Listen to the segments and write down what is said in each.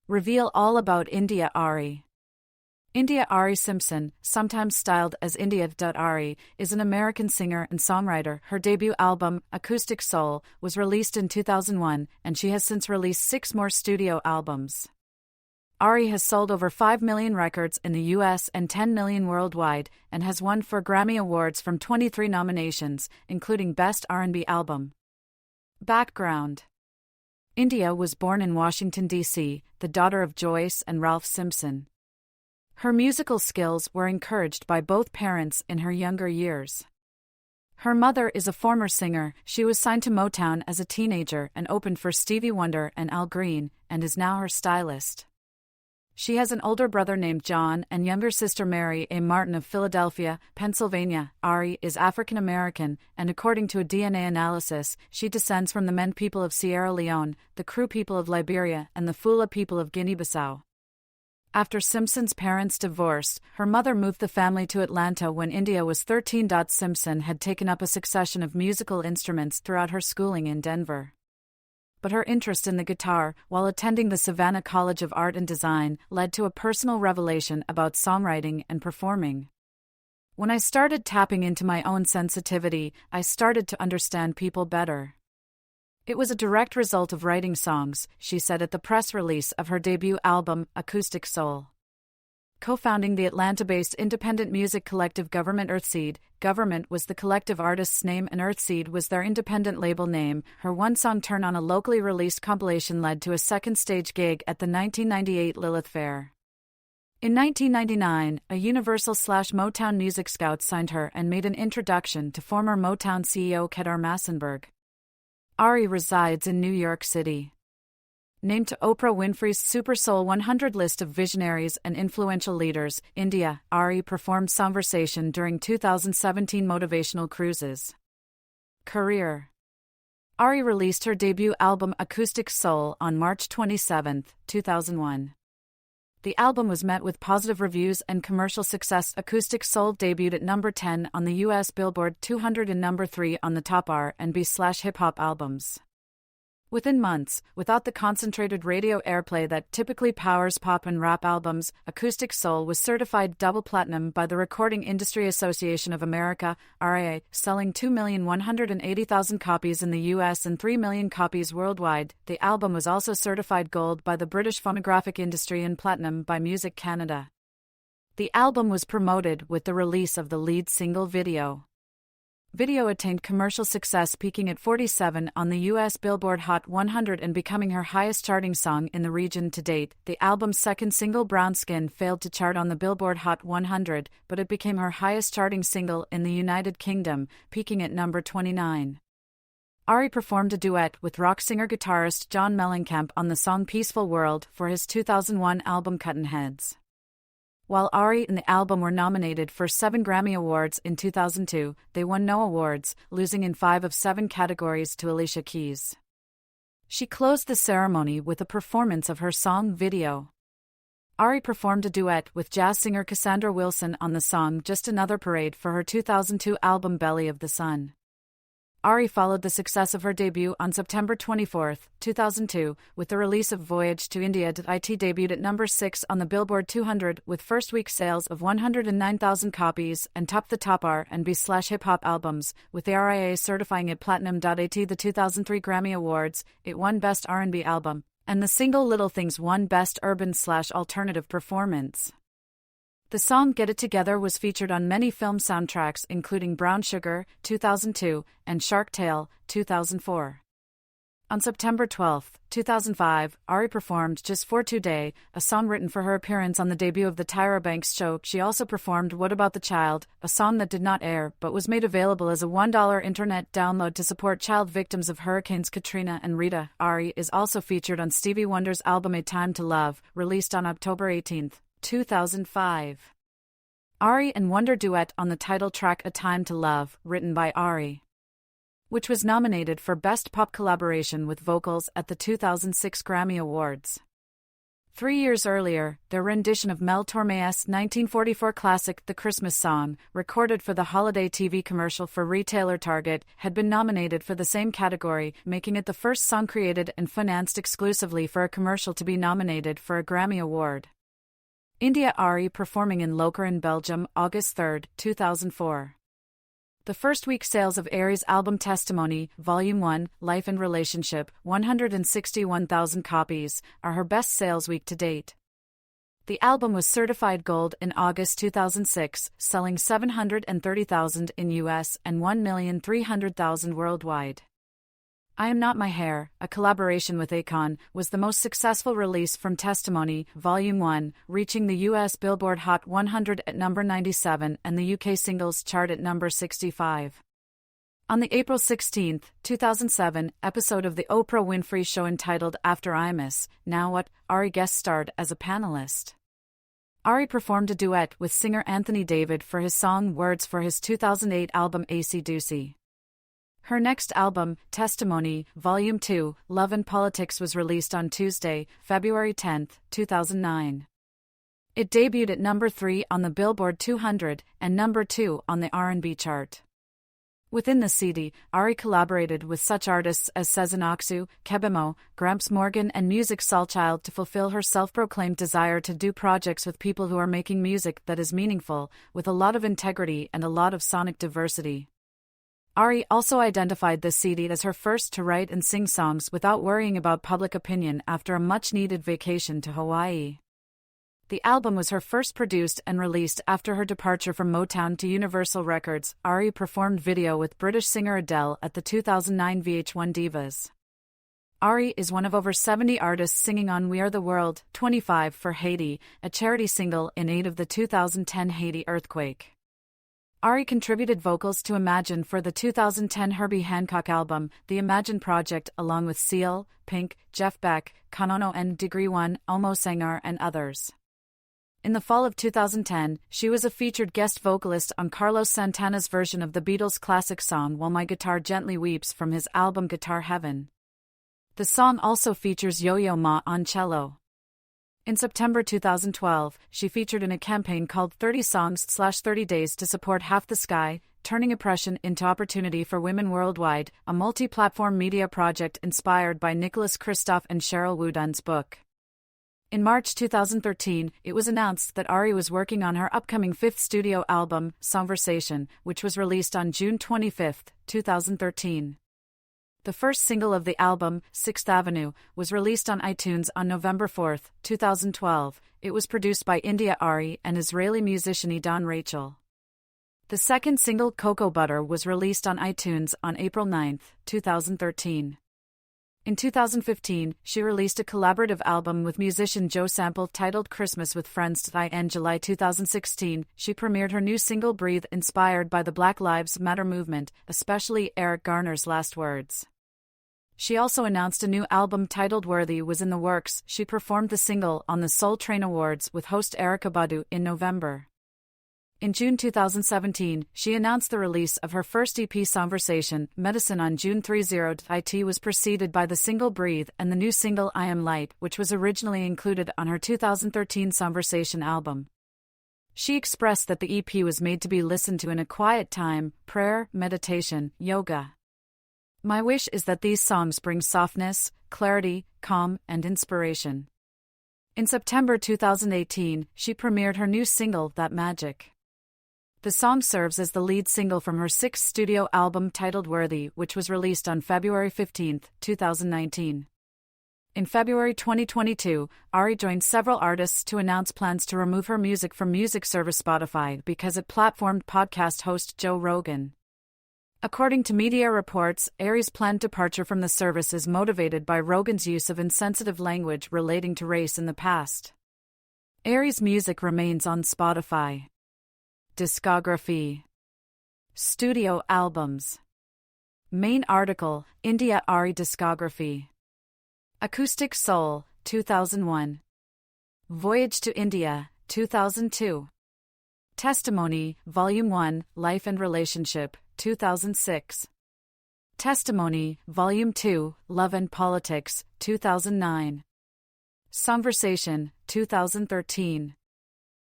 Reveal all about India Arie. India Arie Simpson, sometimes styled as India Arie, is an American singer and songwriter. Her debut album, Acoustic Soul, was released in 2001, and she has since released 6 more studio albums. Arie has sold over 5 million records in the US and 10 million worldwide, and has won 4 Grammy Awards from 23 nominations, including Best R&B Album. Background: India was born in Washington, D.C., the daughter of Joyce and Ralph Simpson. Her musical skills were encouraged by both parents in her younger years. Her mother is a former singer. She was signed to Motown as a teenager and opened for Stevie Wonder and Al Green, and is now her stylist. She has an older brother named John and younger sister Mary A. Martin of Philadelphia, Pennsylvania. Arie is African American, and according to a DNA analysis, she descends from the Men people of Sierra Leone, the Kru people of Liberia, and the Fula people of Guinea-Bissau. After Simpson's parents divorced, her mother moved the family to Atlanta when India was 13. Simpson had taken up a succession of musical instruments throughout her schooling in Denver. But her interest in the guitar, while attending the Savannah College of Art and Design, led to a personal revelation about songwriting and performing. When I started tapping into my own sensitivity, I started to understand people better. It was a direct result of writing songs, she said at the press release of her debut album, Acoustic Soul. Co-founding the Atlanta-based independent music collective Government Earthseed, Government was the collective artist's name and Earthseed was their independent label name. Her one-song turn on a locally released compilation led to a second stage gig at the 1998 Lilith Fair. In 1999, a Universal/Motown Music Scout signed her and made an introduction to former Motown CEO Kedar Massenberg. Arie resides in New York City. Named to Oprah Winfrey's Super Soul 100 list of visionaries and influential leaders, India Arie performed Sonversation during 2017 motivational cruises. Career: Arie released her debut album Acoustic Soul on March 27, 2001. The album was met with positive reviews and commercial success. Acoustic Soul debuted at number 10 on the US Billboard 200 and number 3 on the top R&B/hip-hop albums. Within months, without the concentrated radio airplay that typically powers pop and rap albums, Acoustic Soul was certified double platinum by the Recording Industry Association of America, RIA, selling 2,180,000 copies in the US and 3 million copies worldwide. The album was also certified gold by the British Phonographic Industry and platinum by Music Canada. The album was promoted with the release of the lead single video. Video attained commercial success, peaking at 47 on the US Billboard Hot 100 and becoming her highest charting song in the region to date. The album's second single, Brown Skin, failed to chart on the Billboard Hot 100, but it became her highest charting single in the United Kingdom, peaking at number 29. Arie performed a duet with rock singer-guitarist John Mellencamp on the song Peaceful World for his 2001 album Cuttin' Heads. While Arie and the album were nominated for 7 Grammy Awards in 2002, they won no awards, losing in 5 of 7 categories to Alicia Keys. She closed the ceremony with a performance of her song video. Arie performed a duet with jazz singer Cassandra Wilson on the song Just Another Parade for her 2002 album Belly of the Sun. Arie followed the success of her debut on September 24, 2002, with the release of Voyage to India. It debuted at number 6 on the Billboard 200 with first-week sales of 109,000 copies and topped the top R&B/hip-hop albums, with the RIA certifying it platinum. At the 2003 Grammy Awards, it won Best R&B Album, and the single Little Things won Best Urban/Alternative Performance. The song Get It Together was featured on many film soundtracks including Brown Sugar, 2002, and Shark Tale, 2004. On September 12, 2005, Arie performed Just for Today, a song written for her appearance on the debut of The Tyra Banks Show. She also performed What About the Child, a song that did not air but was made available as a $1 internet download to support child victims of Hurricanes Katrina and Rita. Arie is also featured on Stevie Wonder's album A Time to Love, released on October 18, 2005. Arie and Wonder duet on the title track A Time to Love, written by Arie, which was nominated for Best Pop Collaboration with Vocals at the 2006 Grammy Awards. 3 years earlier, their rendition of Mel Torme's 1944 classic The Christmas Song, recorded for the holiday TV commercial for retailer Target, had been nominated for the same category, making it the first song created and financed exclusively for a commercial to be nominated for a Grammy Award. India Arie performing in Lokeren, Belgium, August 3, 2004. The first week sales of Arie's album Testimony, Volume 1, Life and Relationship, 161,000 copies, are her best sales week to date. The album was certified gold in August 2006, selling 730,000 in US and 1,300,000 worldwide. I Am Not My Hair, a collaboration with Akon, was the most successful release from Testimony, Volume 1, reaching the US Billboard Hot 100 at number 97 and the UK Singles Chart at number 65. On the April 16, 2007, episode of The Oprah Winfrey Show entitled After Imus, Now What?, Arie guest starred as a panelist. Arie performed a duet with singer Anthony David for his song Words for his 2008 album AC Doocy. Her next album, Testimony, Volume 2, Love and Politics, was released on Tuesday, February 10, 2009. It debuted at number 3 on the Billboard 200 and number 2 on the R&B chart. Within the CD, Arie collaborated with such artists as Sezen Aksu, Kebemo, Gramps Morgan and Musiq Soulchild to fulfill her self-proclaimed desire to do projects with people who are making music that is meaningful, with a lot of integrity and a lot of sonic diversity. Arie also identified this CD as her first to write and sing songs without worrying about public opinion after a much-needed vacation to Hawaii. The album was her first produced and released after her departure from Motown to Universal Records. Arie performed video with British singer Adele at the 2009 VH1 Divas. Arie is one of over 70 artists singing on We Are the World, 25 for Haiti, a charity single in aid of the 2010 Haiti earthquake. Arie contributed vocals to Imagine for the 2010 Herbie Hancock album, The Imagine Project, along with Seal, Pink, Jeff Beck, Kanono and Degree One, Omo Sangar and others. In the fall of 2010, she was a featured guest vocalist on Carlos Santana's version of the Beatles' classic song While My Guitar Gently Weeps from his album Guitar Heaven. The song also features Yo-Yo Ma on cello. In September 2012, she featured in a campaign called 30 Songs/30 Days to support Half the Sky, Turning Oppression into Opportunity for Women Worldwide, a multi-platform media project inspired by Nicholas Kristof and Sheryl WuDunn's book. In March 2013, it was announced that Arie was working on her upcoming 5th studio album, Songversation, which was released on June 25, 2013. The first single of the album, 6th Avenue, was released on iTunes on November 4, 2012. It was produced by India Arie and Israeli musician Idon Rachel. The second single, Cocoa Butter, was released on iTunes on April 9, 2013. In 2015, she released a collaborative album with musician Joe Sample titled Christmas with Friends. In July 2016, she premiered her new single Breathe, inspired by the Black Lives Matter movement, especially Eric Garner's last words. She also announced a new album titled Worthy was in the works. She performed the single on the Soul Train Awards with host Erykah Badu in November. In June 2017, she announced the release of her first EP, Songversation, Medicine, on June 30. It was preceded by the single Breathe and the new single I Am Light, which was originally included on her 2013 Songversation album. She expressed that the EP was made to be listened to in a quiet time, prayer, meditation, yoga. My wish is that these songs bring softness, clarity, calm, and inspiration. In September 2018, she premiered her new single, That Magic. The song serves as the lead single from her 6th studio album titled Worthy, which was released on February 15, 2019. In February 2022, Arie joined several artists to announce plans to remove her music from music service Spotify because it platformed podcast host Joe Rogan. According to media reports, Arie's planned departure from the service is motivated by Rogan's use of insensitive language relating to race in the past. Arie's music remains on Spotify. Discography. Studio albums. Main article, India Arie discography. Acoustic Soul, 2001. Voyage to India, 2002. Testimony, Volume 1, Life and Relationship, 2006. Testimony, Volume 2, Love and Politics, 2009. Conversation, 2013.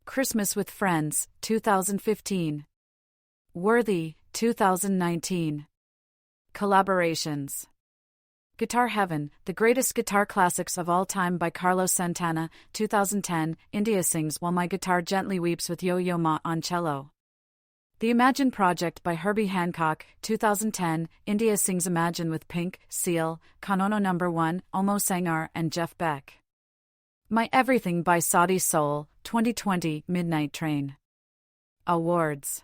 Christmas with Friends, 2015. Worthy, 2019. Collaborations. Guitar Heaven, The Greatest Guitar Classics of All Time by Carlos Santana, 2010. India sings While My Guitar Gently Weeps with Yo-Yo Ma on cello. The Imagine Project by Herbie Hancock, 2010. India sings Imagine with Pink, Seal, Kanono No. 1, Omo Sangar, and Jeff Beck. My Everything by Acoustic Soul, 2020. Midnight Train. Awards.